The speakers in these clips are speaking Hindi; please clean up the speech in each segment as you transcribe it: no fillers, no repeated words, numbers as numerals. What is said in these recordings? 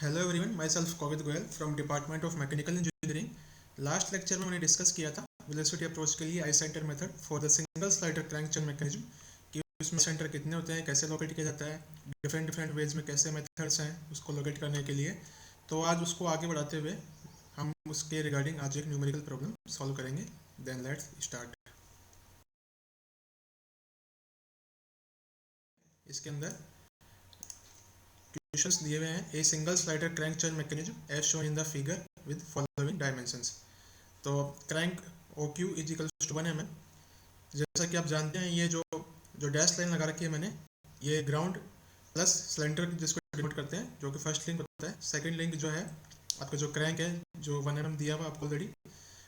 Hello everyone, my self Kovid Goyal from department of mechanical engineering. Last lecture में मैंने डिस्कस किया था वेलोसिटी अप्रोच के लिए I centre method for the single slider crank chain mechanism कि उसमें सेंटर कितने होते हैं, कैसे लोकेट किया जाता है, डिफरेंट डिफरेंट वेज में कैसे मेथड्स हैं उसको लोकेट करने के लिए। तो आज उसको आगे बढ़ाते हुए हम उसके रिगार्डिंग आज एक न्यूमेरिकल प्रॉब्लम सॉल्व करेंगे। Then let's start. इसके अंदर क्वेश्चंस दिए हुए हैं। A single slider crank chain mechanism as shown in the figure with following dimensions. तो crank O Q is equals to 1 mm। जैसा कि आप जानते हैं, ये जो जो डैश लाइन लगा रखी है मैंने, ये ग्राउंड प्लस सिलेंडर जिसको डिनोट करते हैं, जो कि फर्स्ट लिंक होता है। सेकंड लिंक जो है आपका जो क्रैंक है, जो 1 mm दिया हुआ आपको ऑलरेडी।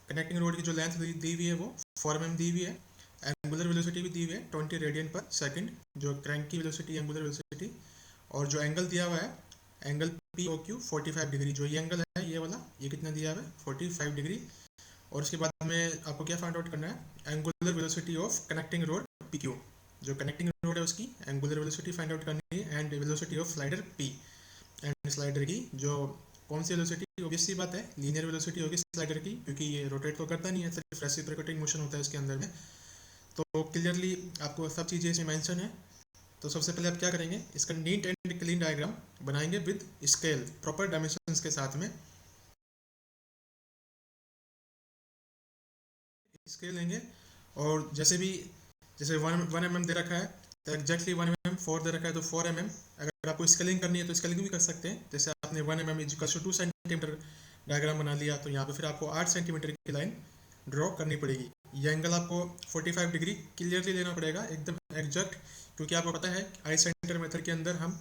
कनेक्टिंग रोड की जो लेंथ दी हुई है वो 4 mm दी हुई है। एंगुलर वेलोसिटी भी दी हुई है 20 रेडियन पर सेकंड, जो क्रैंक की वेलोसिटी, एंगुलर वेलोसिटी। और जो एंगल दिया हुआ है, angle P O Q 45 degree. जो ये एंगल है ये वाला, ये कितना दिया हुआ है 45 डिग्री। और उसके बाद में आपको क्या फाइंड आउट करना है, angular velocity of connecting road P Q. जो कनेक्टिंग रोड है उसकी एंगुलर वेलोसिटी फाइंड आउट करनी है and velocity of slider P. And slider की जो कौन सी वेलोसिटी, ऑब्वियस सी बात है लीनियर वेलोसिटी होगी स्लाइडर की, क्योंकि ये रोटेट तो करता नहीं है, सिर्फ रेसिप्रोकेटिंग मोशन होता है इसके अंदर में। तो क्लियरली आपको सब चीज़ें इसमें मेंशन है। तो सबसे पहले आप क्या करेंगे, इसका नीट एंड क्लीन डायग्राम बनाएंगे विद स्केल, प्रॉपर डायमेंशंस के साथ में। स्केल लेंगे और जैसे 1 mm दे रखा है तो एग्जैक्टली 1 mm, 4 दे रखा है तो 4 mm। अगर आपको स्केलिंग करनी है तो स्केलिंग भी कर सकते हैं। जैसे आपने 1 mm equal to 2 centimetre diagram बना लिया, तो यहाँ पे फिर आपको 8 सेंटीमीटर की लाइन ड्रॉ करनी पड़ेगी। ये एंगल आपको 45 डिग्री क्लियरली लेना पड़ेगा, एकदम एग्जैक्ट, क्योंकि आपको पता है आई सेंटर मेथड के अंदर हम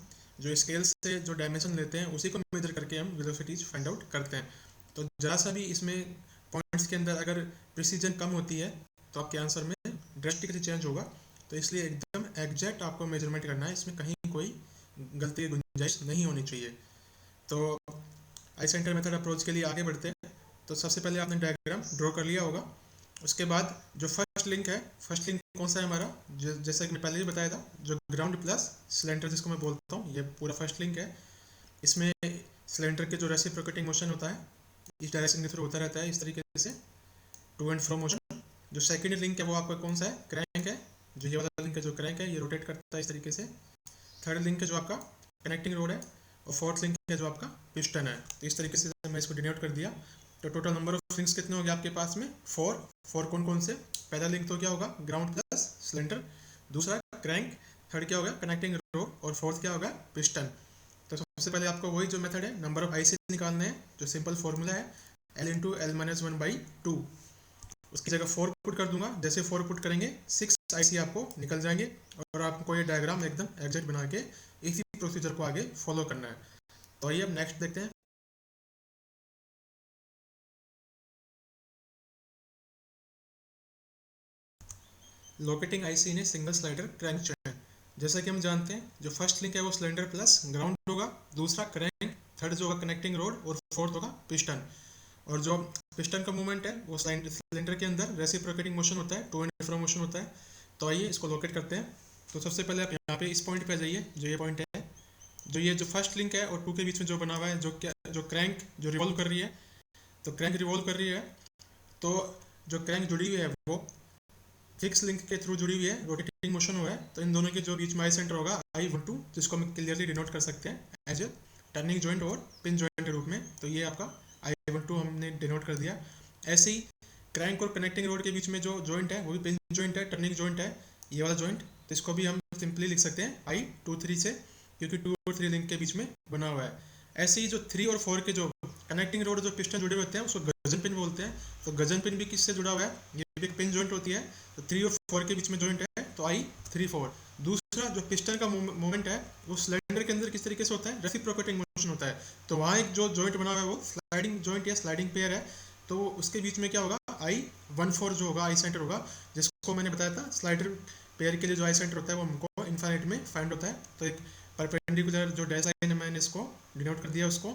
जो स्केल से जो डायमेंशन लेते हैं उसी को मेजर करके हम वेलोसिटीज फाइंड आउट करते हैं। तो ज़रा सा भी इसमें पॉइंट्स के अंदर अगर प्रिसीजन कम होती है तो आपके आंसर में ड्रेस्टिकली चेंज होगा। तो इसलिए एकदम एग्जैक्ट आपको मेजरमेंट करना है, इसमें कहीं कोई गलती की गुंजाइश नहीं होनी चाहिए। तो आई सेंटर मेथड अप्रोच के लिए आगे बढ़ते हैं। तो सबसे पहले आपने डायग्राम ड्रॉ कर लिया होगा। उसके बाद जो फर्स्ट लिंक है, फर्स्ट लिंक कौन सा है हमारा, जैसा कि मैं पहले ही बताया था, जो ग्राउंड प्लस सिलेंडर जिसको मैं बोलता हूँ, ये पूरा फर्स्ट लिंक है। इसमें सिलेंडर के जो रेसिप्रोकेटिंग मोशन होता है इस डायरेक्शन के थ्रू होता रहता है, इस तरीके से टू एंड फ्रो मोशन। जो सेकंड लिंक है वो आपका कौन सा है, क्रैंक है। जो ये वाला लिंक है जो क्रैंक है, ये रोटेट करता है इस तरीके से। थर्ड लिंक है जो आपका कनेक्टिंग रोड है। और फोर्थ लिंक है जो आपका पिस्टन है। तो इस तरीके से मैं इसको डिनोट कर दिया। तो टोटल नंबर ऑफ लिंक्स कितने हो गए आपके पास में, 4 कौन कौन से। पहला लिंक तो क्या होगा, ग्राउंड प्लस सिलेंडर। दूसरा क्रैंक। थर्ड क्या होगा, कनेक्टिंग रोड। और फोर्थ क्या होगा, पिस्टन। तो सबसे पहले आपको वही जो मेथड है नंबर ऑफ आई से निकालने हैं, जो सिंपल फॉर्मूला है L इंटू एल माइनस 1/2। उसकी जगह 4 पुट कर दूंगा। जैसे 4 पुट करेंगे 6 IC आपको निकल जाएंगे। और आपको ये डायग्राम एकदम एग्जैक्ट बना के इसी प्रोसीजर को आगे फॉलो करना है। तो आइए अब नेक्स्ट देखते हैं। लोकेटिंग IC इन ए सिंगल स्लाइडर क्रैंक चेन। जैसा कि हम जानते हैं जो फर्स्ट लिंक है वो सिलेंडर प्लस ग्राउंड होगा, दूसरा क्रैंक, थर्ड जो होगा कनेक्टिंग रोड, और फोर्थ होगा पिस्टन। और जो पिस्टन का मूवमेंट है वो सिलेंडर के अंदर रेसिप्रोकेटिंग मोशन होता है, टू एंड फ्रो मोशन होता है। तो आइए इसको लोकेट करते हैं। तो सबसे पहले आप यहाँ पे इस पॉइंट पे आ जाइए, जो ये पॉइंट है, जो ये जो फर्स्ट लिंक है और 2 के बीच में जो बना हुआ है, जो क्रैंक जो रिवॉल्व कर रही है। तो क्रैंक रिवॉल्व कर रही है, तो जो क्रैंक जुड़ी हुई है वो फिक्स लिंक के थ्रू जुड़ी हुई है, रोटेटिंग मोशन हुआ है। तो इन दोनों के जो बीच में आई सेंटर होगा I12, जिसको हम क्लियरली डिनोट कर सकते हैं एज ए टर्निंग जॉइंट और पिन जॉइंट के रूप में। तो ये आपका I12 हमने डिनोट कर दिया। ऐसे ही क्रैंक और कनेक्टिंग रोड के बीच में जो जॉइंट है वो भी पिन जॉइंट है, टर्निंग जॉइंट है, ये वाला जॉइंट। तो इसको भी हम सिंपली लिख सकते हैं I23 से, क्योंकि 2 और 3 लिंक के बीच में बना हुआ है। ऐसे ही जो 3 और 4 के जो कनेक्टिंग रोड जो पिस्टन जुड़े होते हैं उसको गजन पिन बोलते हैं। तो गजन पिन भी किससे जुड़ा हुआ है, ये भी एक पिन जॉइंट होती है। तो 3 और 4 के बीच में जॉइंट है, तो I34। दूसरा जो पिस्टन का मूवमेंट है वो सिलेंडर के अंदर किस तरीके से होता है, रेसिप्रोकेटिंग मोशन होता है। तो वहाँ एक जो जॉइंट बना हुआ है वो स्लाइडिंग जॉइंट या स्लाइडिंग पेयर है। तो उसके बीच में क्या होगा, I14 जो होगा आई सेंटर होगा, जिसको मैंने बताया था स्लाइडर पेयर के लिए जो आई सेंटर होता है वो हमको इन्फाइनाइट में फाइंड होता है। तो एक परपेंडिकुलर जो डैश लाइन है मैंने इसको डिनोट कर दिया उसको,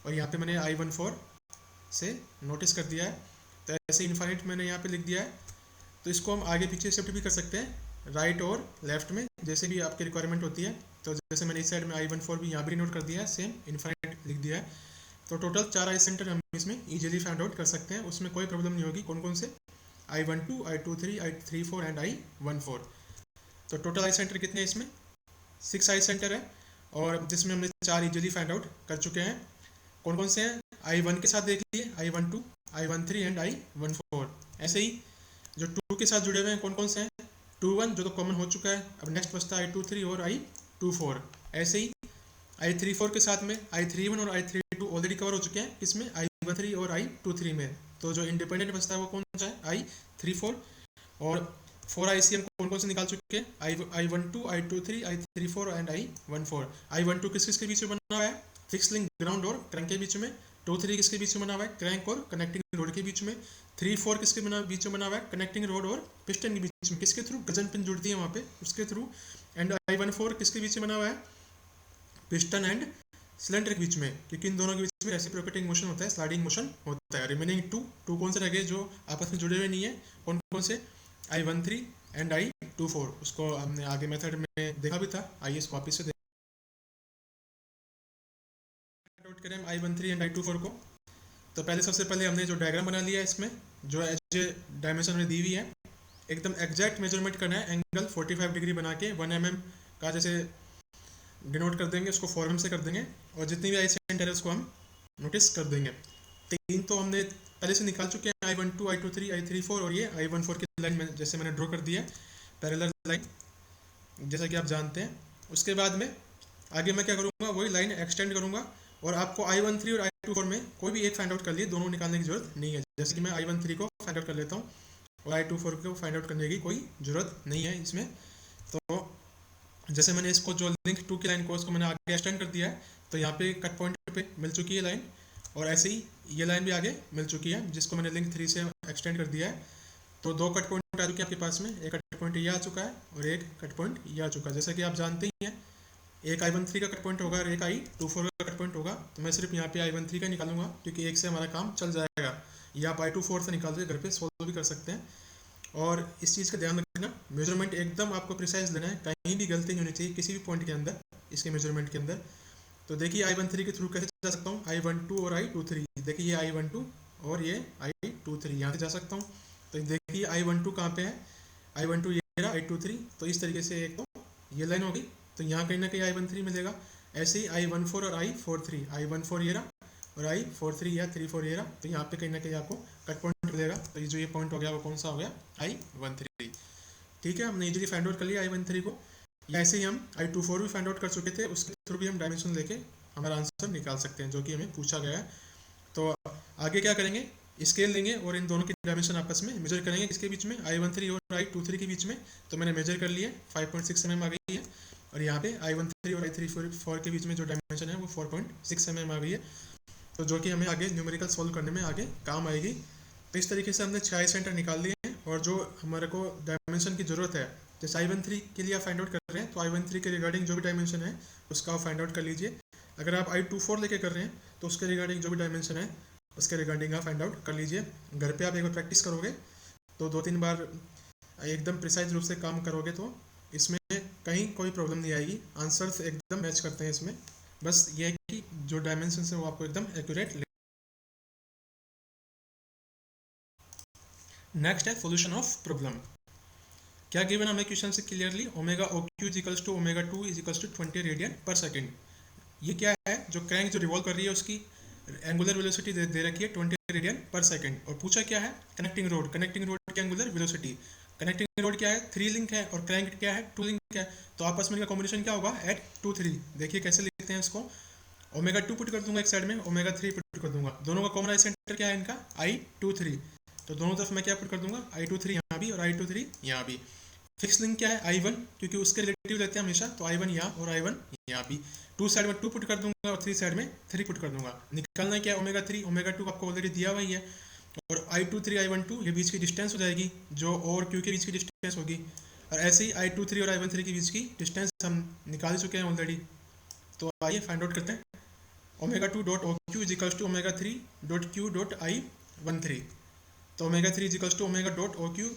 और यहाँ पे मैंने I14 से नोटिस कर दिया है। तो ऐसे इन्फाइनाइट मैंने यहाँ पे लिख दिया है। तो इसको हम आगे पीछे शिफ्ट भी कर सकते हैं, राइट और लेफ्ट में, जैसे भी आपकी रिक्वायरमेंट होती है। तो जैसे मैंने इस साइड में I14 भी यहाँ भी नोट कर दिया है, सेम इन्फाइनाइट लिख दिया है। तो टोटल 4 आई सेंटर हम इसमें इजीली फाइंड आउट कर सकते हैं, उसमें कोई प्रॉब्लम नहीं होगी। कौन कौन से? I12, I23, I34 and I14। तो टोटल आई सेंटर कितने हैं इसमें? 6 आई सेंटर है, और जिसमें हमने 4 इजीली फाइंड आउट कर चुके हैं। कौन कौन से हैं? I1 के साथ देख लिए, I12, I13 एंड I14। ऐसे ही जो 2 के साथ जुड़े हुए हैं कौन कौन से हैं? 21 जो तो कॉमन हो चुका है। अब नेक्स्ट बचता है I23 और I24। ऐसे ही I34 के साथ में I31 और I32 ऑलरेडी कवर हो चुके हैं, किसमें? I13 और I23 में। तो जो इंडिपेंडेंट बचता है वो कौन सा है? I34। और 4 ICM कौन कौन से निकाल चुके हैं? I12, I23, I34 and I14। I12 किस किस के बीच में बना हुआ है? फिक्स लिंक ग्राउंड और क्रैंक के बीच में। 2-3 किसके बीच में बना हुआ है? क्रैंक और कनेक्टिंग रोड के बीच में। 3-4 किसके बीच में बना हुआ है? कनेक्टिंग रोड और पिस्टन के बीच में। किसके थ्रू? गजन पिन जुड़ती है वहाँ पे, उसके थ्रू। एंड I14 किसके बीच में बना हुआ है? पिस्टन एंड सिलेंडर के बीच में, क्योंकि इन दोनों के बीच में रेसिप्रोकेटिंग मोशन होता है, स्लाइडिंग मोशन होता है। रिमेनिंग टू कौन से रह गए जो आपस में जुड़े हुए नहीं है? कौन कौन से? I13 and I24। उसको हमने आगे मेथड में देखा भी था, आइए इसको वापस से आउट करें हम I13 एंड I24 को। तो पहले सबसे पहले हमने जो डायग्राम बना लिया है, इसमें जो एज डायमेंशन में दी हुई है, एकदम एग्जैक्ट मेजरमेंट करना है। एंगल 45 डिग्री बना के 1 mm का जैसे डिनोट कर देंगे, उसको 4 mm से कर देंगे, और जितनी भी आई सेंटर है उसको हम नोटिस कर देंगे। 3 तो हमने पहले से निकाल चुके हैं, I12, I23, I34, और ये I14 की लाइन में जैसे मैंने ड्रॉ कर दिया है, पैरेलल लाइन, जैसा कि आप जानते हैं। उसके बाद में आगे मैं क्या करूँगा? वही लाइन एक्सटेंड करूँगा, और आपको I13 और I24 में कोई भी एक फाइंड आउट कर लिए, दोनों निकालने की जरूरत नहीं है। जैसे कि मैं I13 को फाइंड आउट कर लेता हूँ, और I24 को फाइंड आउट करने की कोई ज़रूरत नहीं है इसमें। तो जैसे मैंने इसको जो लिंक 2 की लाइन को उसको मैंने आगे एक्सटेंड कर दिया है, तो यहाँ पे कट पॉइंट पे मिल चुकी है लाइन, और ऐसे ही ये लाइन भी आगे मिल चुकी है जिसको मैंने लिंक 3 से एक्सटेंड कर दिया है। तो 2 कट पॉइंट आ चुके हैं आपके पास में, एक कट पॉइंट ये आ चुका है और एक कट पॉइंट ये आ चुका है। जैसा कि आप जानते ही हैं, एक I13 का कट पॉइंट होगा और एक I24 का कट पॉइंट होगा। तो मैं सिर्फ यहाँ पे I13 का निकालूंगा, क्योंकि एक से हमारा काम चल जाएगा। या आप I24 से निकाल के घर पे सोल्व भी कर सकते हैं। और इस चीज़ का ध्यान रखना, मेजरमेंट एकदम आपको प्रिसाइज लेना है, कहीं भी गलती नहीं होनी चाहिए किसी भी पॉइंट के अंदर, इसके मेजरमेंट के अंदर। तो देखिए I13 के थ्रू कैसे जा सकता हूँ, I12 और I23। देखिए ये I12 और ये I23, यहाँ से जा सकता हूँ। तो देखिए I12 कहाँ पे है? I12 ये रहा, I23। तो इस तरीके से एक तो ये लाइन होगी, तो यहाँ कहीं ना कहीं I13 मिलेगा। ऐसे ही I14 और I43, I14 ये रहा और I43 या 34 ये रहा, तो यहाँ पे कहीं ना कहीं आपको कट पॉइंट मिलेगा। तो ये जो ये पॉइंट हो गया वो कौन सा हो गया? I13। ठीक है, हमने इजीली फाइंड आउट कर लिया I13 को। ऐसे ही हम I24 भी फाइंड आउट कर चुके थे, उसके थ्रू भी हम डायमेंशन लेके हमारा आंसर निकाल सकते हैं, जो कि हमें पूछा गया है। तो आगे क्या करेंगे? स्केल लेंगे और इन दोनों की डायमेंशन आपस में मेजर करेंगे, किसके बीच में? I13 और I23 के बीच में। तो मैंने मेजर कर लिया, 5.6 mm आ गई है, और यहाँ पे I13 और I34 के बीच में जो डायमेंशन है वो 4.6 mm आ गई है। तो जो कि हमें आगे न्यूमेरिकल सोल्व करने में आगे काम आएगी। तो इस तरीके से हमने 6 सेंटर निकाल लिए हैं, और जो हमारे को डायमेंशन की ज़रूरत है, जैसे I13 के लिए आप फाइंड आउट कर रहे हैं, तो I13 के रिगार्डिंग जो भी डायमेंशन है उसका आप फाइंड आउट कर लीजिए। अगर आप I24 लेके कर रहे हैं तो उसके रिगार्डिंग जो भी डायमेंशन है उसके रिगार्डिंग आप फाइंड आउट कर लीजिए। घर पे आप एक बार प्रैक्टिस करोगे तो 2-3 बार एकदम प्रिसाइज रूप से काम करोगे तो इसमें कहीं कोई प्रॉब्लम नहीं आएगी। आंसर्स एकदम मैच करते हैं इसमें, बस ये है कि जो डायमेंशन है वो आपको एकदम एक्यूरेट। नेक्स्ट है सोल्यूशन ऑफ प्रॉब्लम। क्या गिवन हमें क्वेश्चन से clearly omega O Q equals to omega 2 equals to 20 radian पर सेकेंड। ये क्या है? जो क्रैंक जो रिवॉल्व कर रही है उसकी एंगुलर वेलोसिटी दे रखी है 20 रेडियन पर सेकेंड, और पूछा क्या है? कनेक्टिंग रोड की एंगुलर वेलोसिटी। कनेक्टिंग रोड क्या है? 3 लिंक है, और क्रैंक क्या है? 2 लिंक है। तो आपस में इनका कॉम्बिनेशन क्या होगा? एट 2 3। देखिए कैसे लिखते हैं इसको, ओमेगा 2 पुट कर दूंगा एक साइड में, ओमेगा 3 पुट कर दूंगा। दोनों का कॉमन आई सेंटर क्या है इनका? I23। तो दोनों तरफ मैं क्या पुट कर दूंगा? I23 यहाँ भी और I23 यहाँ भी। फिक्स लिंक क्या है? I1, क्योंकि उसके रिलेटिव लेते हैं हमेशा, तो I1 यहाँ और I1 यहाँ भी। 2 साइड में 2 पुट कर दूंगा और 3 साइड में 3 पुट कर दूंगा। निकालना क्या है? ओमेगा 3, ओमेगा 2 आपको ऑलरेडी दिया हुआ ही है, और I23 I12 ये बीच की डिस्टेंस हो जाएगी, जो और Q के बीच की डिस्टेंस होगी। और ऐसे ही I23 और I13 के बीच की डिस्टेंस हम निकाल चुके हैं ऑलरेडी। तो आइए फाइंड आउट करते हैं। Omega 2 dot O Q equals to omega 3 dot Q dot I13। तो omega 3 equals to omega dot O Q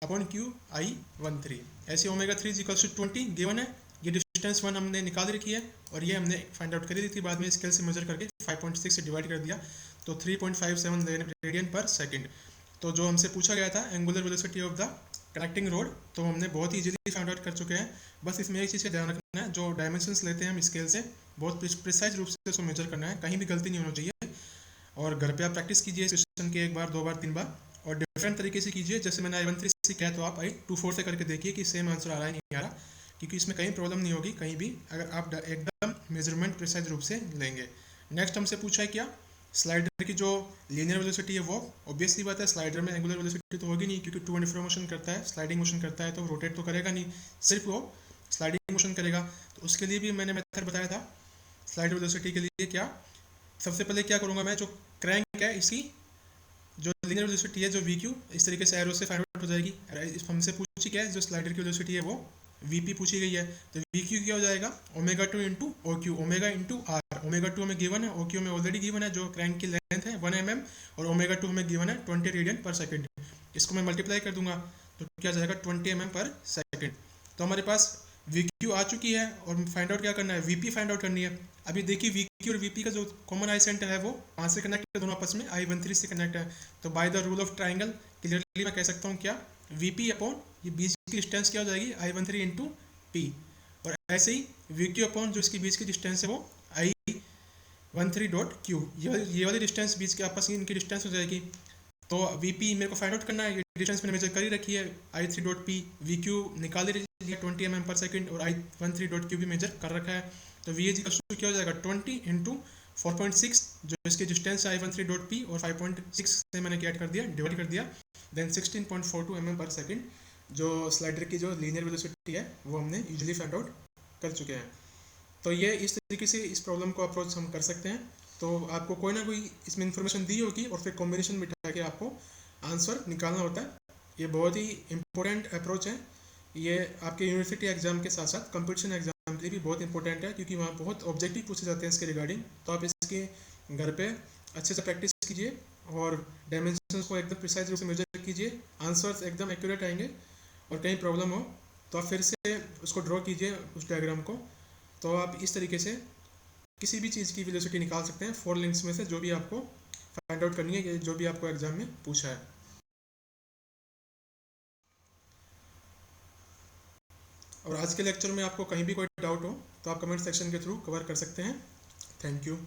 upon Q I13। ऐसे ओमेगा 3 इजिकल्स टू 20 गिवन है, ये डिस्टेंस 1 हमने निकाल रखी है और ये हमने फाइंड आउट करी थी बाद में स्केल से मेजर करके 5.6 से डिवाइड कर दिया, तो 3.57 रेडियन पर सेकंड। तो जो हमसे पूछा गया था angular velocity of the connecting road, तो हमने बहुत ही इजीली फाइंड आउट कर चुके हैं। बस इसमें एक चीज़ का ध्यान रखना है, जो डायमेंशंस लेते हैं हम स्केल से बहुत प्रिसाइज रूप से उसको मेजर करना है, कहीं भी गलती नहीं होनी चाहिए। और घर पे आप प्रैक्टिस कीजिए क्वेश्चन के 1 बार 2 बार 3 बार, और डिफरेंट तरीके से कीजिए। जैसे मैंने I13 से किया तो आप I24 से करके देखिए कि सेम आंसर आ रहा है नहीं आ रहा, क्योंकि इसमें कहीं प्रॉब्लम नहीं होगी कहीं भी, अगर आप एकदम मेजरमेंट प्रिसाइज रूप से लेंगे। नेक्स्ट हमसे पूछा है क्या, स्लाइडर की जो लीनियर वेलोसिटी है वो, ऑब्वियसली बात है स्लाइडर में एंगुलर वेलोसिटी तो होगी नहीं, क्योंकि टू एंड फ्रो मोशन करता है, स्लाइडिंग मोशन करता है, तो रोटेट तो करेगा नहीं, सिर्फ वो स्लाइडिंग मोशन करेगा। तो उसके लिए भी मैंने मेथड बताया था स्लाइडर वेलोसिटी के लिए। क्या सबसे पहले क्या करूँगा मैं, जो क्रैंक है इसकी जो लीनियर वेलोसिटी है जो वी क्यू, इस तरीके से एरो से फाइंड आउट हो जाएगी। हमसे पूछी क्या है, जो स्लाइडर की वेलोसिटी है वो वीपी पूछी गई है, तो वी क्यू क्या हो जाएगा omega 2 into O Q, omega into R. Omega 2 हमें गिवन है, ओ क्यू हमें ऑलरेडी गिवन है, जो क्रैंक की लेंथ है 1 mm, और ओमेगा 2 हमें गिवन है 20 रेडियन पर सेकंड। इसको मैं मल्टीप्लाई कर दूंगा तो क्या जाएगा 20 mm पर सेकंड। तो हमारे पास वी क्यू आ चुकी है और फाइंड आउट क्या करना है, वीपी फाइंड आउट करनी है। अभी देखिए वी क्यू और वीपी का जो कॉमन आई सेंटर है वो 5 से कनेक्ट है, दोनों आपस में I13 से कनेक्ट है। तो by the rule of triangle clearly मैं कह सकता हूँ क्या, वीपी अपॉन ये बीच की डिस्टेंस क्या हो जाएगी I13 इंटू पी, और ऐसे ही वी क्यू अपॉन जो इसके बीच की डिस्टेंस है वो I13 डॉट क्यू, ये वाली डिस्टेंस बीच के आपस की इनकी डिस्टेंस हो जाएगी। तो वी पी मेरे को फाइंड आउट करना है, ये डिस्टेंस मैंने मेजर कर ही रखी है I3 dot P, we Q निकाल ही लिया 20 mm पर सेकंड, और I13 डॉट क्यू भी मेजर कर रखा है। तो वी एज क्या हो जाएगा 20 इंटू 4.6, जो इसकी डिस्टेंस है I13 डॉट पी, और 5.6 से मैंने क्या ऐड कर दिया, डिवाइड कर दिया, देन 16.42 mm पर सेकंड, जो स्लाइडर की जो लीनियर वेलोसिटी है वो हमने यूजुअली फाइंड आउट कर चुके हैं। तो ये इस तरीके से इस प्रॉब्लम को अप्रोच हम कर सकते हैं। तो आपको कोई ना कोई इसमें इन्फॉर्मेशन दी होगी और फिर कॉम्बिनेशन बिठा के आपको आंसर निकालना होता है। ये बहुत ही इंपॉर्टेंट अप्रोच है, ये आपके यूनिवर्सिटी एग्जाम के साथ साथ कंपटीशन एग्जाम के लिए भी बहुत इंपॉर्टेंट है, क्योंकि वहाँ बहुत ऑब्जेक्टिव पूछे जाते हैं इसके रिगार्डिंग। तो आप इसके घर पे अच्छे से प्रैक्टिस कीजिए और डायमेंशंस को एकदम प्रिसाइज रूप से मेजर कीजिए, आंसर्स एकदम एक्यूरेट आएंगे। और कहीं प्रॉब्लम हो तो आप फिर से उसको ड्रॉ कीजिए उस डायग्राम को, तो आप इस तरीके से किसी भी चीज़ की वेलोसिटी निकाल सकते हैं 4 लिंक्स में से, जो भी आपको फाइंड आउट करनी है, जो भी आपको एग्जाम में पूछा है। और आज के लेक्चर में आपको कहीं भी कोई डाउट हो तो आप कमेंट सेक्शन के थ्रू कवर कर सकते हैं। Thank you.